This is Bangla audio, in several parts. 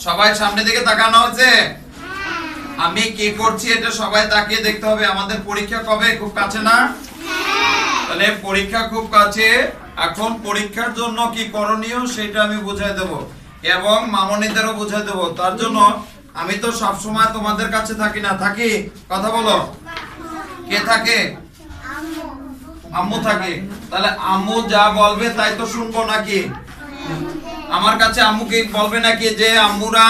সবাই সামনে দিকে তাকানো হচ্ছে। আমি কি করছি এটা সবাই তাকিয়ে দেখতে হবে। আমাদের পরীক্ষা কবে? খুব কাছে না? তাহলে পরীক্ষা খুব কাছে। এখন পরীক্ষার জন্য কি করণীয় সেটা আমি বুঝাই দেব এবং মামনিদেরও বুঝাই দেব। তার জন্য আমি তো সব সময় তোমাদের কাছে থাকি না, থাকি? কথা বলো, কে থাকে? আম্মু থাকে। তাহলে আম্মু যা বলবে তাই তো শুনবো নাকি? আমার কাছে আম্মু কি বলবে নাকি যে আম্মুরা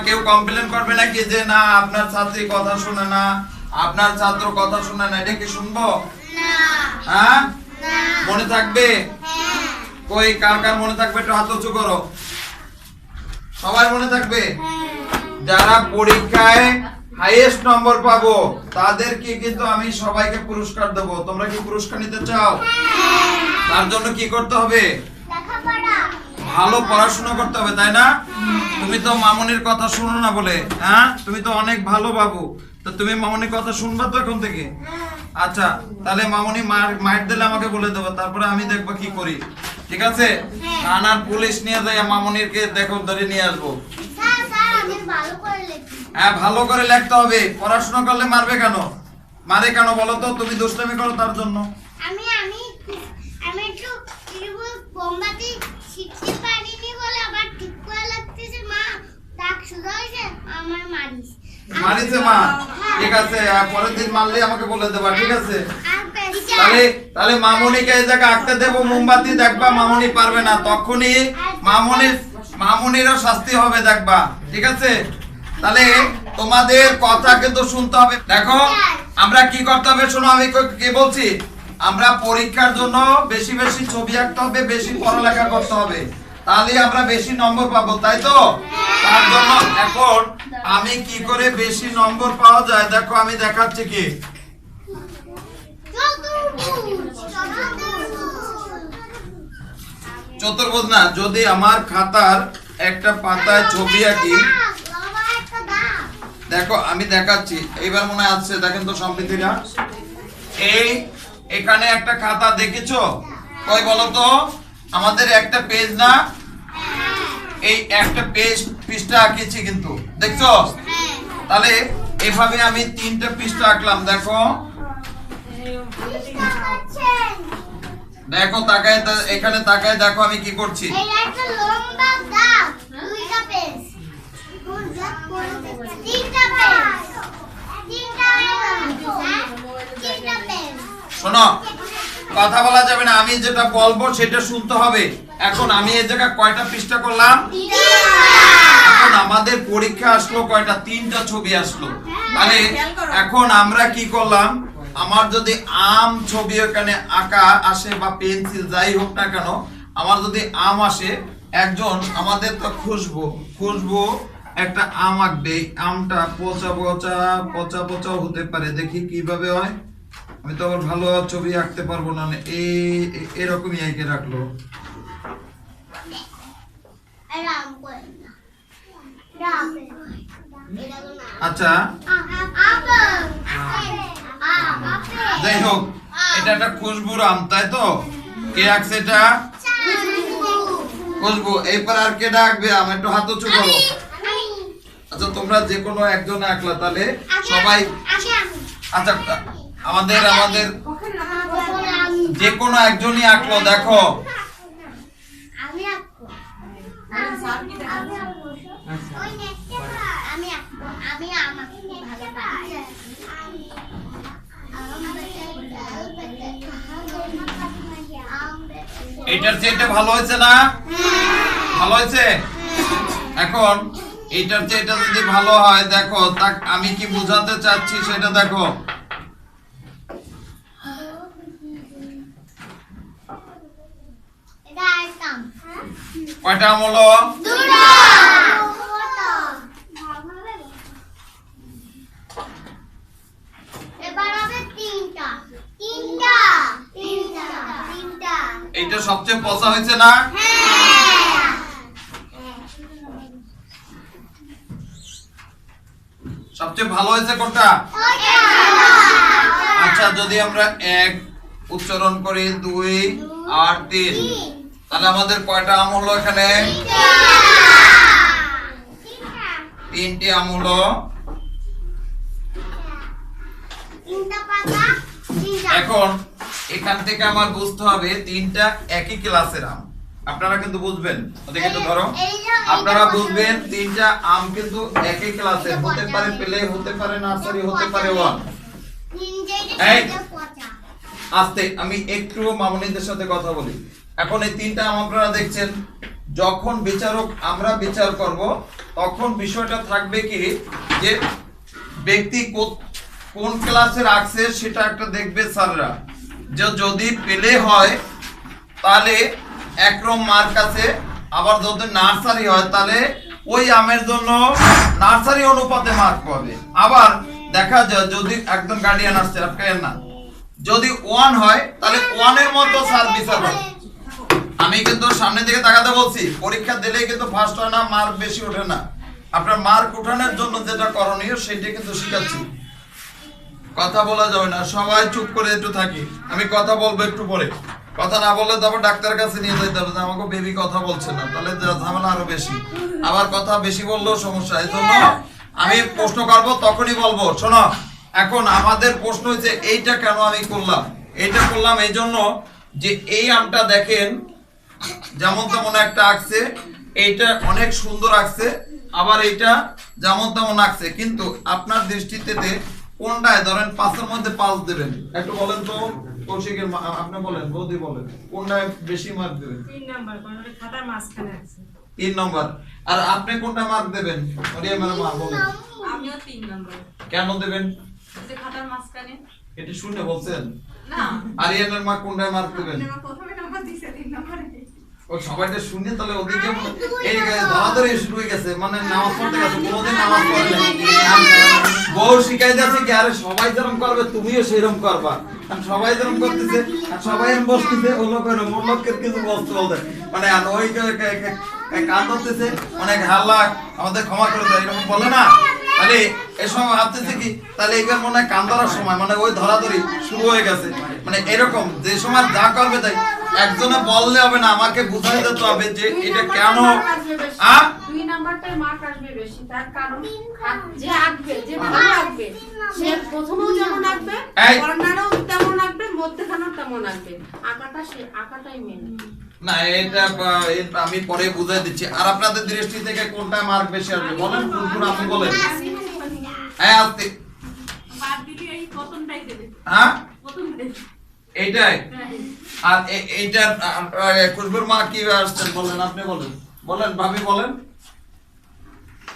কেউ কমপ্লেন করবে নাকি যে না আপনার ছাত্রী কথা শুনে না, আপনার ছাত্র কথা শুনে না? এটা কি শুনবো? হ্যাঁ, মনে থাকবে? কই কার কার মনে থাকবে? একটু হাত উঁচু করো। সবাই মনে থাকবে? যারা পরীক্ষায় হাইয়েস্ট নম্বর পাবো তাদেরকে কিন্তু আমি সবাইকে পুরস্কার দেবো। তোমরা কি পুরস্কার নিতে চাও? তার জন্য কি করতে হবে? ভালো পড়াশোনা করতে হবে, তাই না? তুমি তো মামনির কথা শুনো না বলে, হ্যাঁ? তুমি তো অনেক ভালো বাবু, তো তুমি মামনির কথা শুনবা তো এখন থেকে? আচ্ছা, তাহলে মামনি মার দিলে আমাকে বলে দেবো, তারপরে আমি দেখবো কি করি। ঠিক আছে? থানার পুলিশ নিয়ে যাই মামনিরকে দেখো ধরে নিয়ে আসবো। হ্যাঁ, ভালো করে লিখতে হবে। পড়াশোনা করলে মারবে কেন? মারে কেন বলো তো? তুমি দুষ্টামি করো তার জন্য। আমি আমি আমি একটু বোমবাতি শিখতে পারিনি বলে আবার ঠিক করে লাগতেছে। মা দাগ শুরু হয়েছে, আমার মারিছে মা? ঠিক আছে, পরের দিন মারলে আমাকে বলে দেবা, ঠিক আছে? তাহলে তাহলে মামনিকে এই জায়গায় আঁকতে দেবো মোমবাতি, দেখবা মামনি পারবে না, তখনই মামনিরও শাস্তি হবে, দেখবা। ঠিক আছে? তাহলে তোমাদের কথা কিন্তু শুনতে হবে। দেখো আমরা কি করতে হবে শোনো, আমি কি বলছি। আমরা পরীক্ষার জন্য বেশি বেশি ছবি আঁকতে হবে, বেশি পড়ালেখা করতে হবে, তাহলে আমরা বেশি নম্বর পাবো, তাই তো? তার জন্য এখন আমি কি করে বেশি নম্বর পাওয়া যায় দেখো, আমি দেখাচ্ছি। কি চতুর্ভুজ না? যদি আমার খাতার একটা পাতায় ছবি আঁকি, দেখো আমি দেখাচ্ছি, এইবার মনে আছে, দেখেন তো সম্প্রীতিরা, এই এখানে একটা খাতা দেখেছো? কই বলো তো? আমাদের একটা পেজ না, এই একটা পৃষ্ঠা আঁকিয়েছি কিন্তু, দেখছো? তাহলে এভাবে আমি 3টা পৃষ্ঠা আঁকলাম। দেখো দেখো তাকায়, এখানে তাকায় দেখো আমি কি করছি। শোনো, কথা বলা যাবে না, আমি যেটা বলবো সেটা শুনতে হবে। এখন আমি এই জায়গায় কয়টা পৃষ্ঠা করলাম? এখন আমাদের পরীক্ষা আসলো কয়টা? 3টা ছবি আসলো। তাহলে এখন আমরা কি করলাম, আমার যদি আম ছবি ওখানে আঁকা আসে বা পেন্সিল যাই হোক না কেন, আমার যদি আম আসে, একজন আমাদের তো খুশবু একটা আম আঁকবে। আমটা পচা পচা হতে পারে, দেখি কিভাবে হয়। আমি তো আবার ভালো ছবি আঁকতে পারবো না, এরকমই এঁকে রাখলো। আচ্ছা যাই হোক, এটা একটা খুশবুর আম, তাই তো? কে আঁকছে এটা? খুশবু। এরপর আর কে আঁকবে আম? একটু হাত উঁচু করো। আচ্ছা, তোমরা যে কোনো একজন আঁকলা, তাহলে সবাই। আচ্ছা, আমাদের যে কোনো একজনই আঁকলো। দেখো এটার চেয়ে ভালো হয়েছে না? ভালো হয়েছে। এখন এটার চেয়ে এটা যদি ভালো হয়, দেখো আমি কি বোঝাতে চাচ্ছি সেটা দেখো। কয়টা আম হলো? এইটা সবচেয়ে পচা হয়েছে না? সবচেয়ে ভালো হয়েছে কোনটা? আচ্ছা, যদি আমরা 1 উচ্চারণ করি, 2 আর 3, তাহলে আমাদের কয়টা আম হলো এখানে? তিনটি আম হলো তিনটা পাতা, তিনটা। এখন এখান থেকে আমার বুঝতে হবে তিনটা একই ক্লাসের আম। আপনারা কিন্তু বুঝবেন, ওদিকে একটু ধরো, আপনারা বুঝবেন তিনটা আম কিন্তু একই ক্লাসের, হতে পারে প্লে, হতে পারে নার্সারি, হতে পারে ওয়ান। এই আস্তে আমি একটু মামুনিদের সাথে কথা বলি। এখন এই তিনটা আম আপনারা দেখছেন, যখন বিচারক আমরা বিচার করব তখন বিষয়টা থাকবে কি যে ব্যক্তি কোন ক্লাসে রাখছে সেটা একটা দেখবে স্যাররা। যে যদি পেলে হয় তাহলে একরকম মার্ক আছে, আবার যদি নার্সারি হয় তাহলে ওই আমের জন্য নার্সারি অনুপাতে মার্ক পাবে। আবার দেখা যায় যদি একদম গার্ডিয়ান আসছে আপনার না, যদি ওয়ান হয় তাহলে ওয়ানের মতো স্যার বিচার করে। আমি কিন্তু সামনের দিকে তাকাতে বলছি, পরীক্ষা দিলেই কিন্তু ফার্স্ট হয় না, মার্ক বেশি ওঠে না। আপনার মার্ক উঠানোর জন্য যেটা করণীয় সেটা কিন্তু শিখাচ্ছি। কথা বলা যাবে না, সবাই চুপ করে একটু থাকি, আমি কথা বলবো একটু পরে। কথা না বললে তারপর ডাক্তারের কাছে নিয়ে যেতে হবে যে আমাকে বেবি কথা বলছে না, তাহলে ঝামেলা আরো বেশি। আবার কথা বেশি বললেও সমস্যা। এই জন্য আমি প্রশ্ন করবো তখনই বলবো। শোনো, এখন আমাদের প্রশ্ন হচ্ছে এইটা কেন আমি করলাম। এইটা করলাম এই জন্য যে এই আমটা দেখেন যেমন তেমন একটা আঁকছে, এইটা অনেক সুন্দর আঁকছে, আবার এইটা যেমন তেমন আঁকছে, কিন্তু আপনার দৃষ্টিতে কোনটায় ধরেন 5 এর মধ্যে 5 দেবেন, একটু বলেন তো কৌশিকের আপনি বলেন, বৌদি বলেন কোনটায় বেশি মার্ক দেবেন? 3 নাম্বার, কারণ ওটা খাতার মাঝখানে আছে। 3 নাম্বার। আর আপনি কোনটা মার্ক দেবেন? মরিয়মের মা বলেন। আমিও 3 নাম্বার। কেন দেবেন? যে খাতার মাঝখানে। এটা শুনে বলছেন না। আরিয়ানের মা কোনটায় মার্ক দেবেন? আপনি প্রথমে নাম্বার দিয়েছে 3 নাম্বারে। ও সবাইটা শুনে তাহলে ওদিকে এই ধরাধরি শুরু হয়ে গেছে, মানে নামাজ পড়তে গেছে, কোনোদিন নামাজ পড়ে না। বউ শিখাই যাচ্ছে কি আরে সবাই যেরকম করবে তুমিও সেরকম করবা, আর সবাই যেরকম করতেছে আর সবাই এরকম বসতেছে, ও লোক হলো মোর লোকের কিছু বলতে বলতে মানে আর ওই কান ধরতেছে অনেক হাল্লা, আমাদের ক্ষমা করে দেয় এরকম বলে না। তাহলে এই সময় ভাবতেছে কি তাহলে এইবার মনে হয় কান ধরার সময়, মানে ওই ধরাধরি শুরু হয়ে গেছে। মানে এরকম যে সময় যা করবে তাই একজনে বললে হবে না, আমাকে বুঝাই দিতে হবে যে এটা কেন। 2 নাম্বারটার মার্ক আসবে বেশি, তার কারণ যে আঁকবে, যে ভালো আঁকবে সে প্রথমেও যেমন আঁকবে, কর্নারও তেমন আঁকবে, মধ্যখানেও তেমন আঁকবে। আঁকাটা সে আঁকাটাই মেন না। এটা আমি পরে বুঝাই দিচ্ছি। আর আপনাদের দৃষ্টি থেকে কোনটা মার্ক বেশি আসবে বলেন, কোনটা আপনি বলেন। হ্যাঁ আস্তে বাদ দিলে এই প্রথমটাই দেবে। হ্যাঁ প্রথমটাই। এইটাই। আর এইটার খুশবুর মা কি আসছেন বলেন, আপনি বলেন, বলেন ভাবি বলেন।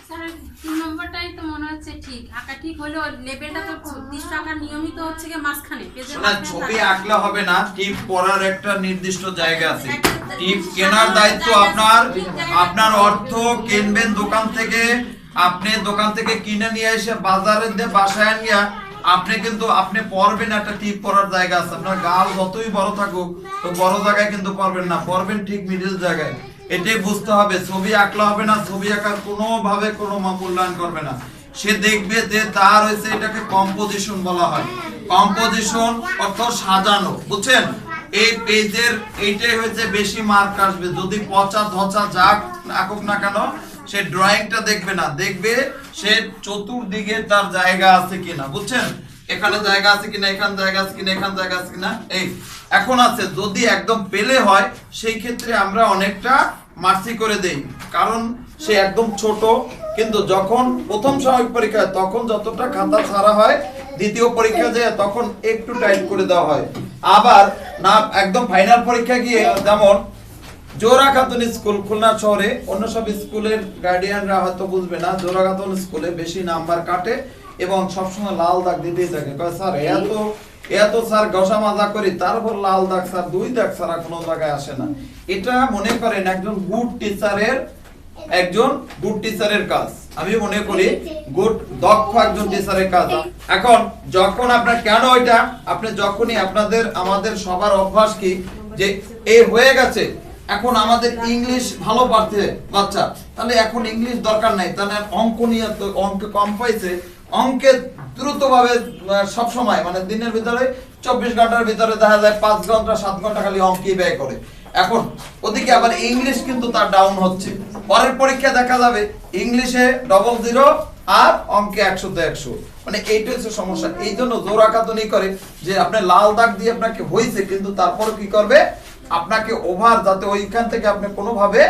স্যার 2 নম্বরটাই তো মনে হচ্ছে ঠিক, আঁকা ঠিক হলেও লেভেলটা তো 36 টাকা নিয়মিত হচ্ছে কি মাঝখানে পেজের না ছবি আঁকলে হবে না, টিপ পড়ার একটা নির্দিষ্ট জায়গা আছে। টিপ কেনার দায়িত্ব আপনার। আপনার অর্থ কিনবেন দোকান থেকে, আপনি দোকান থেকে কিনে নিয়ে এসে বাজারে দিয়ে বাসায় নিয়ে আপনি কিন্তু আপনি পড়বেন, একটা টিপ পড়ার জায়গা আছে। আপনার গাল যতই বড় থাকুক তো বড় জায়গায় কিন্তু পড়বেন না, পড়বেন ঠিক মিডল জায়গায়। এটাই বুঝতে হবে। ছবি আঁকলে হবে না, ছবি আঁকার কোনোভাবে কোনো মূল্যায়ন করবে না। সে দেখবে যে তার হয়েছে, এটাকে কম্পোজিশন বলা হয়। কম্পোজিশন অর্থ সাজানো, বুঝছেন? এই পেজের এইটাই হচ্ছে বেশি মার্ক আসবে। যদি পচা ধচা যাক আঁকুক না কেন সে ড্রয়িংটা দেখবে না, দেখবে সে চতুর্দিকে তার জায়গা আছে কিনা, বুঝছেন? এখানে জায়গা আছে কিনা, এখানে জায়গা আছে কিনা, এখানে জায়গা আছে কিনা, এই এখন আছে। যদি একদম পেলে হয় সেই ক্ষেত্রে আমরা অনেকটা মার্সি করে দেই, কারণ সে একদম ছোট। কিন্তু যখন প্রথম সাময়িক পরীক্ষা তখন যতটা খাতা ছাড়া হয়, দ্বিতীয় পরীক্ষা যায় তখন একটু টাইট করে দেওয়া হয়। আবার না একদম ফাইনাল পরীক্ষা গিয়ে যেমন জোড়া খাতুন স্কুল খুলনা শহরে, অন্য সব স্কুলের গার্ডিয়ানরা হয়তো বুঝবে না, জোড়া খাতুন স্কুলে বেশি নাম্বার কাটে এবং সবসময় লাল দাগ দিতেই থাকে। কয় স্যার এত স্যার ঘষা মাজা করি, তারপর লাল দাগ স্যার, 2 দাগ ছাড়া কোনো জায়গায় আসে না। এটা মনে করেন একজন গুড টিচারের কাজ। আমি মনে করি গুড দক্ষ একজন টিচারের কাজ। এখন যখন আপনার কেন এটা, আপনি যখনই আমাদের সবার অভ্যাস কি যে এ হয়ে গেছে, এখন আমাদের ইংলিশ ভালো পারছে বাচ্চা, তাহলে এখন ইংলিশ দরকার নাই, তাহলে অঙ্ক নিয়ে তো অঙ্ক কম পাইছে, অঙ্কে দ্রুতভাবে সব সময় মানে দিনের ভিতরে 24 ঘন্টার ভিতরে দেখা যায় 5 ঘন্টা 7 ঘন্টা খালি অঙ্কই ব্যয় করে। এখন ওদিকে আবার ইংলিশ কিন্তু তার ডাউন হচ্ছে, পরের পরীক্ষা দেখা যাবে ইংলিশে 00 আর অঙ্কে 100 তে 100, মানে এইটা হচ্ছে সমস্যা। এই জন্য জোর আকাতনি করে যে আপনি লাল দাগ দিয়ে আপনাকে হয়েছে, কিন্তু তারপর কি করবে আপনাকে ওভার, যাতে ওইখান থেকে আপনি কোনোভাবে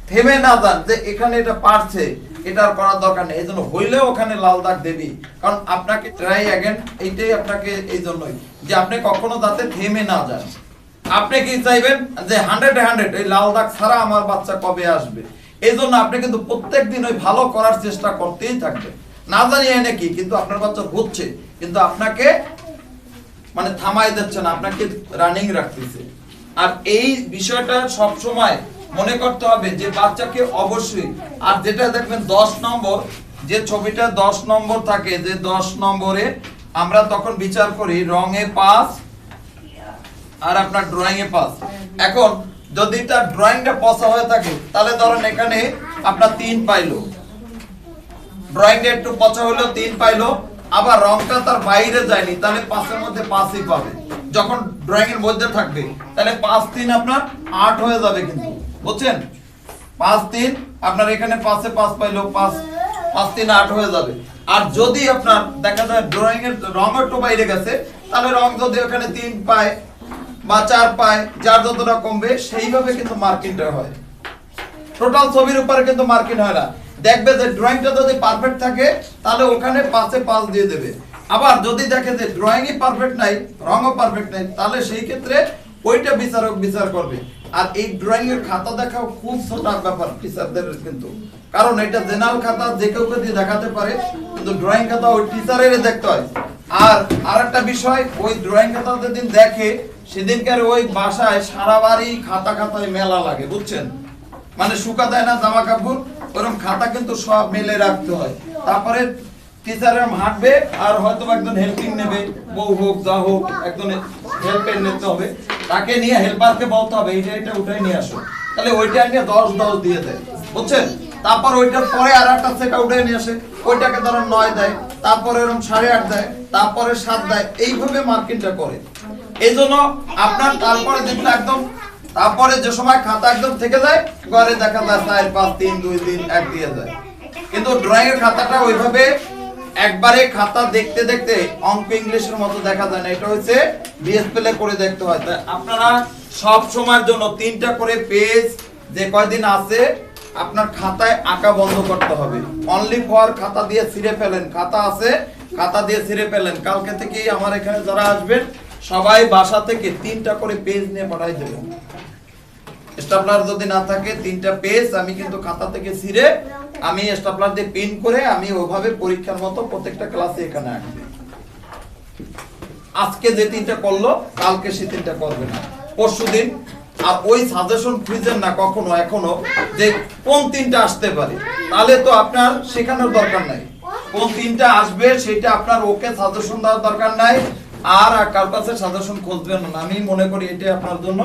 থেমে না যান যে এখানে এটা পারছে, এটা আর করার দরকার নেই। এই জন্য হইলেও ওখানে লাল দাগ দেবি, কারণ আপনাকে ট্রাই অ্যাগেন, এইটাই আপনাকে এই জন্যই যে আপনি কখনো যাতে থেমে না যান। আপনি কি চাইবেন যে 100 এই লাল দাগ ছাড়া আমার বাচ্চা কবে আসবে, এই জন্য আপনি কিন্তু প্রত্যেকদিন ওই ভালো করার চেষ্টা করতেই থাকবেন, না জানি এনে কি, কিন্তু আপনার বাচ্চা হচ্ছে, কিন্তু আপনাকে মানে থামাই দিচ্ছে না, আপনাকে রানিং রাখতেছে। আর এই বিষয়টা সব সময় মনে করতে হবে যে বাচ্চাকে অবশ্যই, আর যেটা দেখবেন 10 নম্বর, যে ছবিটা 10 নম্বর থাকে, যে 10 নম্বরে আমরা তখন বিচার করি রঙে 5 আর আপনার ড্রয়িং এ 5। এখন যদি তার ড্রয়িংটা পচা হয়ে থাকে, তাহলে ধরেন এখানে আপনার 3 পাইলো, ড্রয়িংটা একটু পচা হলো 3 পাইলো, আবার রংটা তার বাইরে যায়নি, তাহলে 5 এর মধ্যে 5ই পাবে। যখন ড্রয়িং এর মধ্যে থাকবে তাহলে 5 3 আপনার 8 হয়ে যাবে, কিন্তু বুঝছেন 5 3 আপনার এখানে 5 এ 5 পাইলো, 5 3 8 হয়ে যাবে। আর যদি আপনার দেখা যায় ড্রয়িং এর রং একটু বাইরে গেছে, তাহলে রং যদি ওখানে 3 পায় বা 4 পায়, যার যতটা কমবে সেইভাবে কিন্তু মার্কিংটা হয়। টোটাল ছবির উপরে কিন্তু মার্কিং হয় না। দেখবে যে ড্রয়িংটা যদি পারফেক্ট থাকে তাহলে ওখানে 5 এ 5 দিয়ে দেবে। আবার যদি দেখে যে ড্রয়িংই পারফেক্ট নাই, রংও পারফেক্ট নাই, তাহলে সেই ক্ষেত্রে ওইটা বিচারক বিচার করবে। আর এই ড্রয়িং এর খাতা দেখাও খুব ছোট ব্যাপার টিচারদের, কিন্তু কারণ এটা জেনারেল খাতা যে কেউ দিয়ে দেখাতে পারে, কিন্তু ড্রয়িং খাতা ওই টিচারের দেখতে হয়। আর আরেকটা বিষয়, ওই ড্রয়িং খাতা যেদিন দেখে সেদিনকার ওই বাসায় সারা বাড়ি খাতা খাতায় মেলা লাগে, বুঝছেন, মানে শুকা দেয় না জামা কাপড়, ওরকম খাতা কিন্তু সব মেলে রাখতে হয়। তারপরে টিচারের হাঁটবে আর হয়তো একজন হেল্পিং নেবে, বউ হোক যা হোক, একজন হেল্পের নিতে হবে, তাকে নিয়ে হেল্পারকে বলতে হবে এটা উঠাই নিয়ে আসো, তাহলে ওইটা নিয়ে 10 দিয়ে দেয়, বুঝছেন। তারপর ওইটার পরে আর একটা সেটা উঠে নিয়ে আসে, ওইটাকে ধরো 9 দেয়, তারপরে এরকম 8.5 দেয়, তারপরে 7 দেয়, এইভাবে মার্কিংটা করে। এই জন্য আপনার তারপরে যেগুলো একদম, তারপরে যে সময় খাতা একদম থেকে যায়, ঘরে দেখা যায় 4 5 3 2 3 1 দিয়ে যায়। কিন্তু ড্রয়িং এর খাতাটা ওইভাবে একবারে খাতা দেখতে দেখতে অঙ্ক ইংলিশের মতো দেখা যায় না, এটা হচ্ছে ডিসপ্লে করে দেখতে হয়। তাই আপনারা সব সময়ের জন্য 3টা করে পেজ যে কয়দিন আছে আপনার খাতায় আঁকা বন্ধ করতে হবে। অনলি ফর খাতা দিয়ে ছিঁড়ে ফেলেন, খাতা আছে খাতা দিয়ে ছিঁড়ে ফেলেন। কালকে থেকেই আমার এখানে যারা আসবেন সবাই বাসা থেকে 3টা করে পেজ নিয়ে পাঠাই দেবেন। স্টাপলার যদি না থাকে 3টা পেজ আমি কিন্তু খাতা থেকে ছিঁড়ে আমি স্টাপলার দিয়ে পিন করে আমি ওইভাবে পরীক্ষার মতো প্রত্যেকটা ক্লাসে এখানে আঁকবে। আজকে যে 3টা করলো কালকে সে 3টা করবে না, পরশুদিন। আর ওই সাজেশন খুঁজেন না কখনো এখনো যে কোন 3টা আসতে পারে, তাহলে তো আপনার শেখানোর দরকার নাই। কোন 3টা আসবে সেটা আপনার ওকে সাজেশন দেওয়ার দরকার নাই, আর কার কাছে সাজেশন খুঁজবেন না। আমি মনে করি এটা আপনার জন্য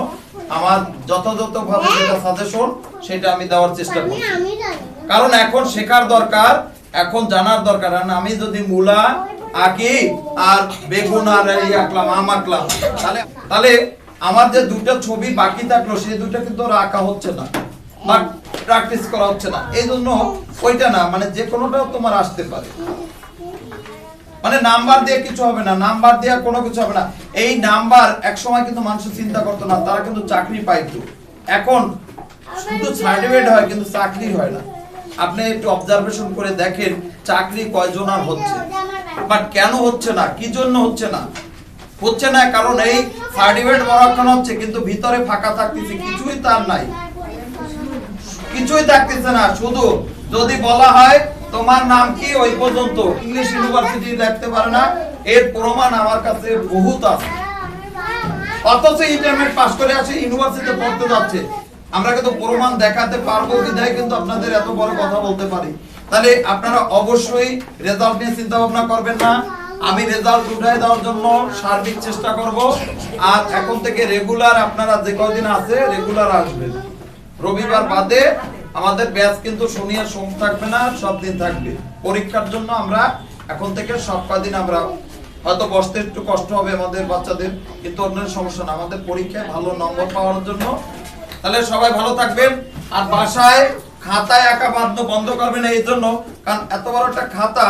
আমার যথাযথভাবে যেটা সাজেশন সেটা আমি দেওয়ার চেষ্টা করি, কারণ এখন শেখার দরকার, এখন জানার দরকার। আমি যদি মূলা আঁকি আর বেগুন আর এই আঁকলাম, আম আঁকলাম, তাহলে আমার যে 2টা ছবি বাকি থাকলো সেই 2টা কিন্তু আঁকা হচ্ছে না বা প্র্যাকটিস করা হচ্ছে না। এই জন্য ওইটা না, মানে যে কোনোটাও তোমার আসতে পারে, মানে নাম্বার দিয়ে কিছু হবে না, নাম্বার দিয়ে কোনো কিছু হবে না। এই নাম্বার এক সময় কিন্তু মানুষ চিন্তা করতো না, তারা কিন্তু চাকরি পাইতো। এখন শুধু সার্টিফিকেট হয় কিন্তু চাকরি হয় না। আপনি একটু অবজারভেশন করে দেখেন চাকরি কয়জন আর হচ্ছে, বাট কেন হচ্ছে না, কি জন্য হচ্ছে না? হচ্ছে না কারণ এই সার্টিফিকেট মরক্ষণ হচ্ছে কিন্তু ভিতরে ফাঁকা থাকতেছে, কিছুই তার নাই, কিছুই থাকতেছে না। শুধু যদি বলা হয় তোমার নাম কি, ওই পর্যন্ত ইংলিশ ইউনিভার্সিটি লিখতে পারে না, এর প্রমাণ আমার কাছে বহুত আছে। অথচ ইন্টারমিডিয়েট পাস করে আসে ইউনিভার্সিটিতে পড়তে যাচ্ছে, আমরা কিন্তু প্রমাণ দেখাতে পারবো বিধায় কিন্তু আপনাদের এত বড় কথা বলতে পারি। তাহলে আপনারা অবশ্যই রেজাল্ট নিয়ে চিন্তা ভাবনা করবেন না, আমি রেজাল্ট উঠাই দেওয়ার জন্য সার্বিক চেষ্টা করব। আর এখন থেকে রেগুলার আপনারা যে কদিন আছে রেগুলার আসবেন, রবিবার বাদে আমাদের ব্যাচ কিন্তু শনি আর সোম থাকবে না, সব দিন থাকবে। পরীক্ষার জন্য আমরা এখন থেকে সব কদিন আমরা হয়তো বসতে একটু কষ্ট হবে আমাদের বাচ্চাদের, কিন্তু অন্যের সমস্যা না, আমাদের পরীক্ষায় ভালো নম্বর পাওয়ার জন্য। তাহলে সবাই ভালো থাকবেন। আর বাসায় খাতায় আঁকা বন্ধ করবেন এই জন্য, কারণ এত বড় একটা খাতা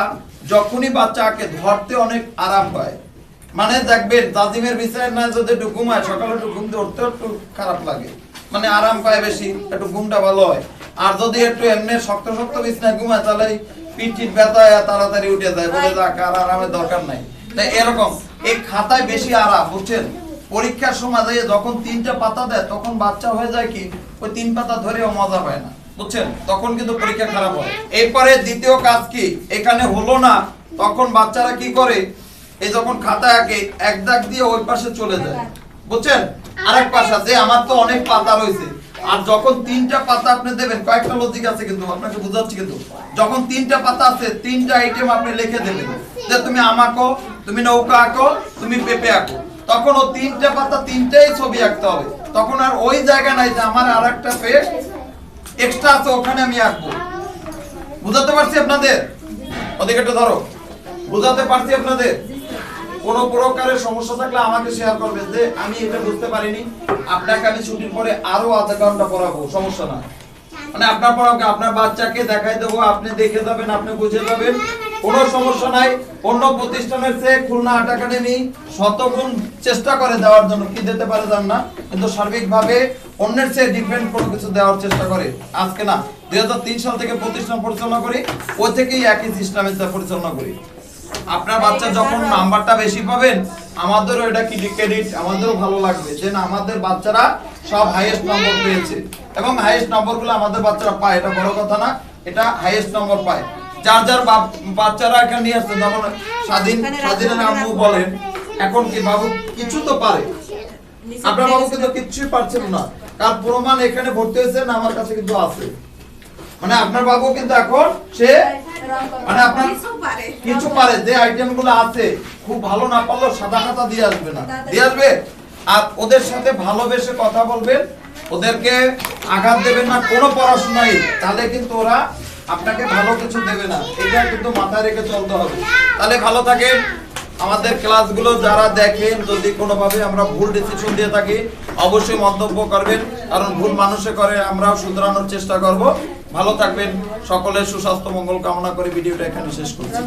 যখনই বাচ্চা আঁকে ধরতে অনেক আরাম পায়। মানে দেখবেন জাজিমের বিছানায় না যদি একটু ঘুমায়, সকালে একটু ঘুম দিয়ে উঠতে একটু খারাপ লাগে, মানে আরাম পায় বেশি, একটু ঘুমটা ভালো হয়। আর যদি একটু এমনি শক্ত শক্ত বিছানায় ঘুমায় তাহলে পিঠ ব্যথা তাড়াতাড়ি উঠে যায়, বলে যাক আর আরামের দরকার নাই। তাই এরকম এই খাতায় বেশি আরাম, বুঝছেন? পরীক্ষার সময় যখন 3টা পাতা দেয় তখন বাচ্চা হয়ে যায় কি ওই 3 পাতা ধরেও মজা পায় না, বুঝছেন? তখন কিন্তু পরীক্ষা খারাপ হয়। এরপরে দ্বিতীয় কাজ কি, এখানে হলো না তখন বাচ্চারা কি করে, এই যখন খাতায় আঁকে এক দাগ দিয়ে ওই পাশে চলে যায়, বুঝছেন? আরেক পাশে যে আমার তো অনেক পাতা রয়েছে, আর যখন 3টা পাতা আপনি দেবেন, কয়েকটা লজিক আছে কিন্তু আপনাকে বুঝাচ্ছি, কিন্তু যখন 3টা পাতা আছে 3টা আইটেম আপনি লিখে দেবেন, যে তুমি আম আঁকো, তুমি নৌকা আঁকো, তুমি পেঁপে আঁকো, তখন ও 3টা পাতা 3টাই ছবি আঁকতে হবে। তখন আর ওই জায়গা নাই যে আমার আরেকটা পেজ এক্সট্রা আছে ওখানে আমি আঁকবো। বুঝাতে পারছি আপনাদের? ওদিকে একটু ধরো, বুঝাতে পারছি আপনাদের? কোন প্রকারের সমস্যা থাকলে আমাকে শেয়ার করবেন, যে আমি এটা বুঝতে পারিনি, আপনাকে আমি ছুটির পরে আরো আধা ঘন্টা পড়াবো, সমস্যা না। মানে আপনার পড়াবো, আপনার বাচ্চাকে দেখাই দেবো, আপনি দেখে যাবেন, আপনি বুঝে যাবেন, কোনো সমস্যা নাই। অন্য প্রতিষ্ঠানের চেয়ে খুলনা আর্ট একাডেমি শতগুণ চেষ্টা করে দেওয়ার জন্য, কি দিতে পারে জান না, কিন্তু সার্বিকভাবে অন্যের চেয়ে ডিফারেন্ট কোনো কিছু দেওয়ার চেষ্টা করে। আজকে না, 2003 সাল থেকে প্রতিষ্ঠান পরিচালনা করি, ওই থেকেই একই সিস্টেমে পরিচালনা করি। আপনার বাচ্চা যখন নাম্বারটা বেশি পাবেন, আমাদেরও এটা কি ক্রেডিট, আমাদেরও ভালো লাগবে যে না আমাদের বাচ্চারা সব হাইয়েস্ট নম্বর পেয়েছে, এবং হাইয়েস্ট নম্বরগুলো আমাদের বাচ্চারা পায়, এটা বড় কথা না, এটা হাইয়েস্ট নম্বর পায়। যার যার বাচ্চারা এখানে নিয়ে আসছে, যেমন স্বাধীনের আম্মু বলেন, এখন কি বাবু কিছু তো পারে, আপনার বাবু কিন্তু কিছুই পারছেন না, কার প্রমাণ এখানে ভর্তি হয়েছে না আমার কাছে কিন্তু আছে। মানে আপনার বাবু কিন্তু এখন সে মানে আপনার কিছু পারে, যে আইটেম গুলো আছে, খুব ভালো না পারলেও সাদা খাতা দিয়ে আসবে না, দিয়ে আসবে। আর ওদের সাথে ভালোবেসে কথা বলবেন, ওদেরকে আঘাত দেবেন না কোনো পড়াশোনায়, তাহলে কিন্তু ওরা আপনাকে ভালো কিছু দেবে না, এটা কিন্তু মাথায় রেখে চলতে হবে। তাহলে ভালো থাকেন। আমাদের ক্লাসগুলো যারা দেখেন, যদি কোনোভাবে আমরা ভুল ডিসিশন দিয়ে থাকি অবশ্যই মন্তব্য করবেন, কারণ ভুল মানুষে করে, আমরাও শুধরানোর চেষ্টা করব। ভালো থাকবেন, সকলের সুস্বাস্থ্য মঙ্গল কামনা করে ভিডিওটা এখানে শেষ করছি।